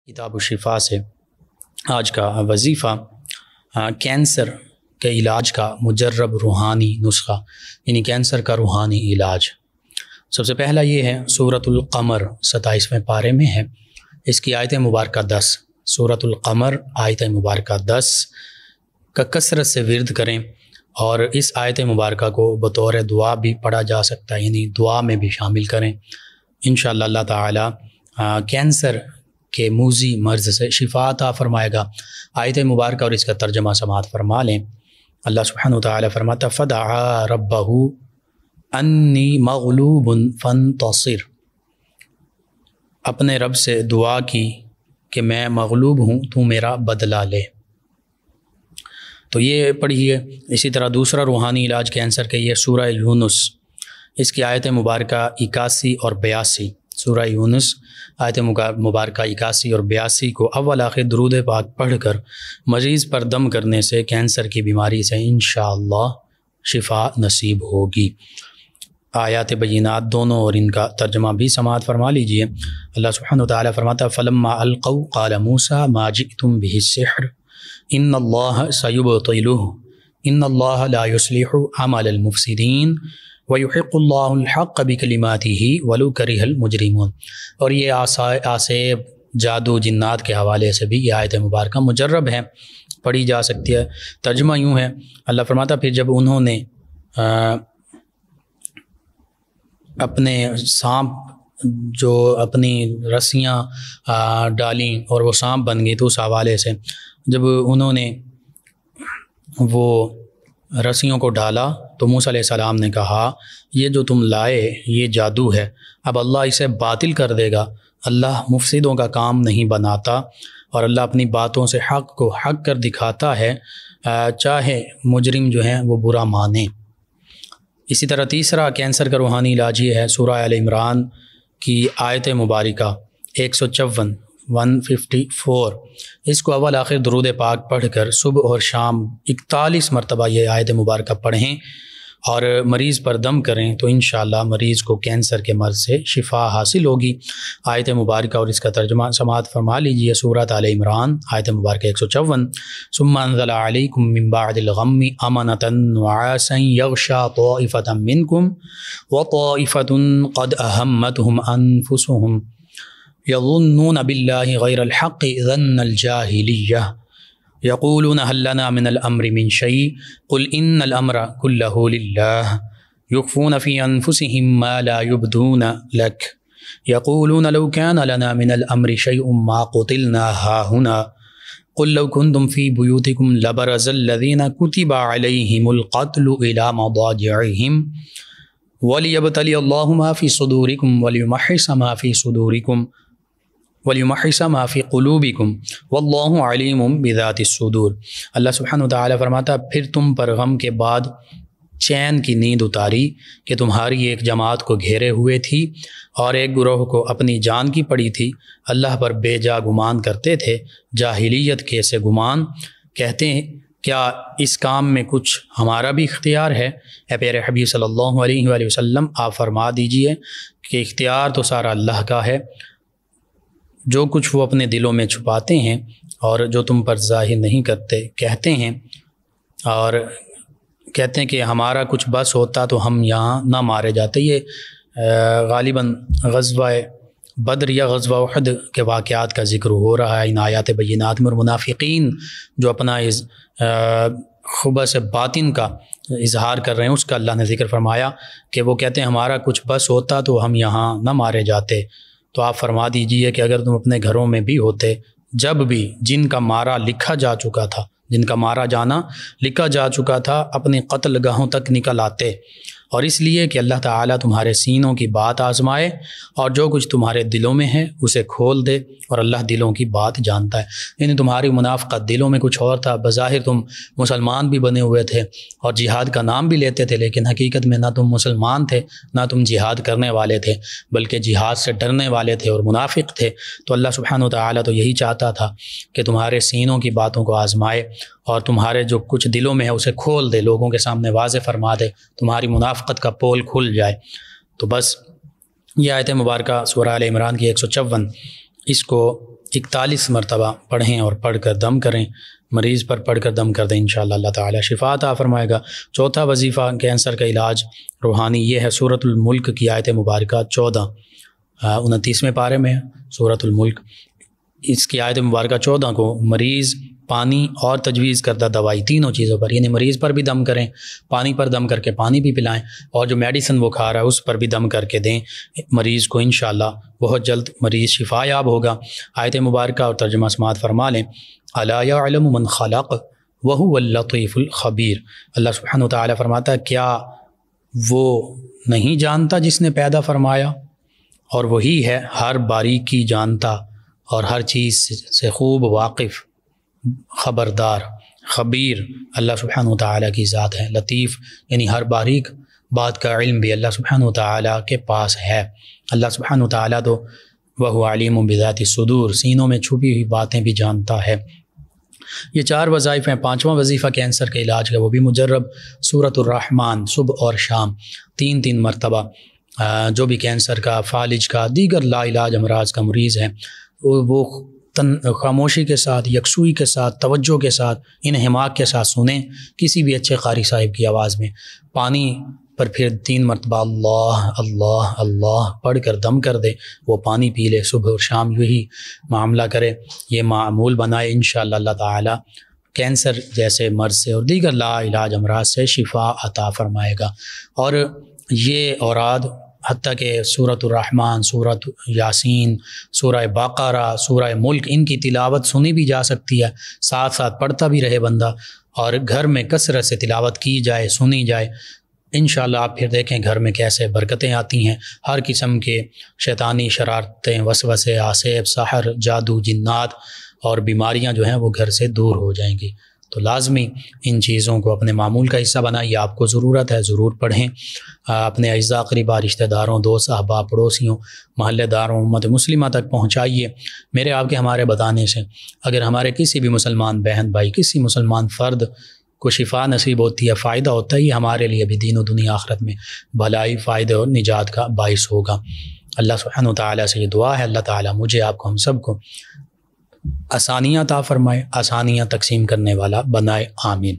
کتاب الشفا سے آج کا وظیفہ کینسر کے علاج کا مجرب روحانی نسخہ، یعنی کینسر کا روحانی علاج۔ سب سے پہلا یہ ہے سورۃ القمر 27ویں پارے میں ہے، اس کی آیت مبارکہ 10، سورۃ القمر آیت مبارکہ 10 کا کثرت سے ورد کریں، اور اس آیت مبارکہ کو بطور دعا بھی پڑھا جا سکتا ہے، یعنی دعا میں بھی شامل کریں۔ انشاءاللہ اللہ تعالی کینسر کے موذی مرض سے شفا عطا فرمائے گا۔ آیت مبارکہ اور اس کا ترجمہ سماعت فرما لیں۔ اللہ سبحانہ وتعالی فرماتا فدعا ربہ انی مغلوب فانتصر، اپنے رب سے دعا کی کہ میں مغلوب ہوں، تو میرا بدلہ لے۔ تو یہ پڑھیے۔ اسی طرح دوسرا روحانی علاج کینسر کے یہ سورہ یونس، اس کی آیت مبارکہ 81 اور 82، سورہ یونس آیت مبارکہ 81 اور 82 کو اول آخر درود پاک پڑھ کر مریض پر دم کرنے سے کینسر کی بیماری سے انشاءاللہ شفا نصیب ہوگی۔ آیات بینات دونوں اور ان کا ترجمہ بھی سماعت فرما لیجئے۔ اللہ سبحانہ وتعالی فرماتا فلما القوا قال موسیٰ ما جئتم به السحر ان اللہ سیبطلہ ان اللہ لا یصلح عمل المفسدین وَيُحِقُّ اللَّهُ الْحَقَّ بِكَلِمَاتِهِ وَلَوْ كَرِهَ الْمُجْرِمُونَ۔ اور یہ آسیب جادو جنات کے حوالے سے بھی یہ آیت مبارکہ مجرب ہے، پڑھی جا سکتی ہے۔ ترجمہ یوں ہے، اللہ فرماتا پھر جب انہوں نے اپنے سانپ جو اپنی رسیاں ڈالیں اور وہ سانپ بن گئی، تو اس حوالے سے جب انہوں نے وہ رسیوں کو ڈالا تو موسیٰ علیہ السلام نے کہا یہ جو تم لائے یہ جادو ہے، اب اللہ اسے باطل کر دے گا۔ اللہ مفسدوں کا کام نہیں بناتا، اور اللہ اپنی باتوں سے حق کو حق کر دکھاتا ہے، چاہے مجرم جو ہیں وہ برا مانیں۔ اسی طرح تیسرا کینسر کا روحانی علاج یہ ہے سورہ آل عمران کی آیت مبارکہ 154، اس کو اول آخر درود پاک پڑھ کر صبح اور شام 41 مرتبہ یہ آیت مبارکہ پڑھیں اور مریض پر دم کریں، تو انشاءاللہ مریض کو کینسر کے مرض سے شفا حاصل ہوگی۔ آیت مبارکہ اور اس کا ترجمہ سماعت فرما لیجئے۔ سورۃ آل عمران آیت مبارکہ 154، ثم انزل علیکم من بعد الغم امنۃ نعاسا یغشی طائفۃ منکم وطائفۃ قد اہمتہم انفسہم یظنون باللہ غیر الحق ظن الجاہلیہ یقولون هل لنا من الامر من شیء قل ان الامر كله للہ یخفون فی انفسهم ما لا یبدون لک یقولون لو كان لنا من الامر شیء ما قتلنا هاہنا قل لو كنتم في بيوتكم لبرز الذين كتب عليهم القتل الى مضاجعهم وليبتلي الله ما في صدوركم وليمحص ما في صدوركم وَلْيُمَحِّصَ مَا فِي قُلُوبِكُمْ وَاللَّهُ عَلِيمٌ بِذَاتِ الصُّدُورِ۔ اللہ سبحانہ وتعالی فرماتا پھر تم پر غم کے بعد چین کی نیند اتاری کہ تمہاری ایک جماعت کو گھیرے ہوئے تھی اور ایک گروہ کو اپنی جان کی پڑی تھی، اللہ پر بے جا گمان کرتے تھے، جاہلیت کے سے گمان، کہتے ہیں کیا اس کام میں کچھ ہمارا بھی اختیار ہے؟ اے پیارے حبیب صلی اللہ علیہ وآلہ وسلم آپ فرما دیجئے کہ اختیار تو سارا اللہ کا ہے، جو کچھ وہ اپنے دلوں میں چھپاتے ہیں اور جو تم پر ظاہر نہیں کرتے، کہتے ہیں اور کہتے ہیں کہ ہمارا کچھ بس ہوتا تو ہم یہاں نہ مارے جاتے۔ یہ غالباً غزوہ بدر یا غزوہ احد کے واقعات کا ذکر ہو رہا ہے ان آیات بینات میں، اور منافقین جو اپنا خبث باطن کا اظہار کر رہے ہیں اس کا اللہ نے ذکر فرمایا کہ وہ کہتے ہیں ہمارا کچھ بس ہوتا تو ہم یہاں نہ مارے جاتے۔ تو آپ فرما دیجئے کہ اگر تم اپنے گھروں میں بھی ہوتے، جب بھی جن کا مارا لکھا جا چکا تھا، جن کا مارا جانا لکھا جا چکا تھا، اپنی قتل گاہوں تک نکل آتے، اور اس لیے کہ اللہ تعالیٰ تمہارے سینوں کی بات آزمائے اور جو کچھ تمہارے دلوں میں ہے اسے کھول دے، اور اللہ دلوں کی بات جانتا ہے۔ یعنی تمہاری منافقت دلوں میں کچھ اور تھا، بظاہر تم مسلمان بھی بنے ہوئے تھے اور جہاد کا نام بھی لیتے تھے، لیکن حقیقت میں نہ تم مسلمان تھے نہ تم جہاد کرنے والے تھے، بلکہ جہاد سے ڈرنے والے تھے اور منافق تھے۔ تو اللہ سبحانہ وتعالی تو یہی چاہتا تھا کہ تمہارے سینوں کی باتوں کو آزمائے اور تمہارے جو کچھ دلوں میں ہے اسے کھول دے، لوگوں کے سامنے واضح فرما دے، تمہاری منافقت کا پول کھل جائے۔ تو بس یہ آیت مبارکہ سورہ آل عمران کی 154، اس کو 41 مرتبہ پڑھیں اور پڑھ کر دم کریں، مریض پر پڑھ کر دم کر دیں، انشاءاللہ اللہ تعالیٰ شفا عطا فرمائے گا۔ چوتھا وظیفہ کینسر کا علاج روحانی، یہ ہے سورۃ الملک کی آیت مبارکہ 14 29ویں پارے میں سورۃ الملک، اس کی آیت مبارکہ 14 کو مریض پانی اور تجویز کردہ دوائی تینوں چیزوں پر، یعنی مریض پر بھی دم کریں، پانی پر دم کر کے پانی بھی پلائیں، اور جو میڈیسن وہ کھا رہا ہے اس پر بھی دم کر کے دیں مریض کو، انشاءاللہ بہت جلد مریض شفا یاب ہوگا۔ آیت مبارکہ اور ترجمہ سماعت فرما لیں۔ الا یعلم من خلق وہو اللطیف الخبیر، اللہ سبحانہ و تعالیٰ فرماتا ہے کیا وہ نہیں جانتا جس نے پیدا فرمایا، اور وہی ہے ہر باریکی جانتا اور ہر چیز سے خوب واقف، خبردار، خبیر اللہ سبحانہ و تعالیٰ کی ذات ہے۔ لطیف یعنی ہر باریک بات کا علم بھی اللہ سبحانہ و تعالیٰ کے پاس ہے۔ اللہ سبحانہ و تعالیٰ تو وہو علیم بذات الصدور، سینوں میں چھپی ہوئی باتیں بھی جانتا ہے۔ یہ 4 وظائف ہیں۔ 5واں وظیفہ کینسر کے علاج کا، وہ بھی مجرب، سورۃ الرحمن صبح اور شام 3 مرتبہ۔ جو بھی کینسر کا، فالج کا، دیگر لا علاج امراض کا مریض ہے، وہ خاموشی کے ساتھ، یکسوئی کے ساتھ، توجہ کے ساتھ، انہماک کے ساتھ سنیں، کسی بھی اچھے قاری صاحب کی آواز میں۔ پانی پر پھر 3 مرتبہ اللہ اللہ اللہ پڑھ کر دم کر دے، وہ پانی پی لے، صبح اور شام یہی معاملہ کرے، یہ معمول بنائے، انشاءاللہ اللہ تعالیٰ کینسر جیسے مرض سے اور دیگر لا علاج امراض سے شفا عطا فرمائے گا۔ اور یہ اوراد حتیٰ کہ سورۃ الرحمن، سورۃ یاسین، سورہ بقرہ، سورہ ملک، ان کی تلاوت سنی بھی جا سکتی ہے، ساتھ ساتھ پڑھتا بھی رہے بندہ، اور گھر میں کثرت سے تلاوت کی جائے، سنی جائے، انشاءاللہ آپ پھر دیکھیں گھر میں کیسے برکتیں آتی ہیں، ہر قسم کے شیطانی شرارتیں، وسوسے، آسیب، سحر، جادو، جنات اور بیماریاں جو ہیں وہ گھر سے دور ہو جائیں گی۔ تو لازمی ان چیزوں کو اپنے معمول کا حصہ بنائیے، آپ کو ضرورت ہے، ضرور پڑھیں، اپنے اعزاء قریبا، رشتہ داروں، دوست احباب، پڑوسیوں، محلے داروں، امت مسلمہ تک پہنچائیے۔ میرے آپ کے ہمارے بتانے سے اگر ہمارے کسی بھی مسلمان بہن بھائی، کسی مسلمان فرد کو شفا نصیب ہوتی ہے، فائدہ ہوتا ہے، یہ ہمارے لیے بھی دین و دنیا آخرت میں بھلائی، فائدے اور نجات کا باعث ہوگا۔ اللہ سبحانہ و تعالیٰ سے یہ دعا ہے، اللہ تعالیٰ مجھے، آپ کو، ہم سب کو آسانیاں عطا فرمائے، آسانیاں تقسیم کرنے والا بنائے، آمین۔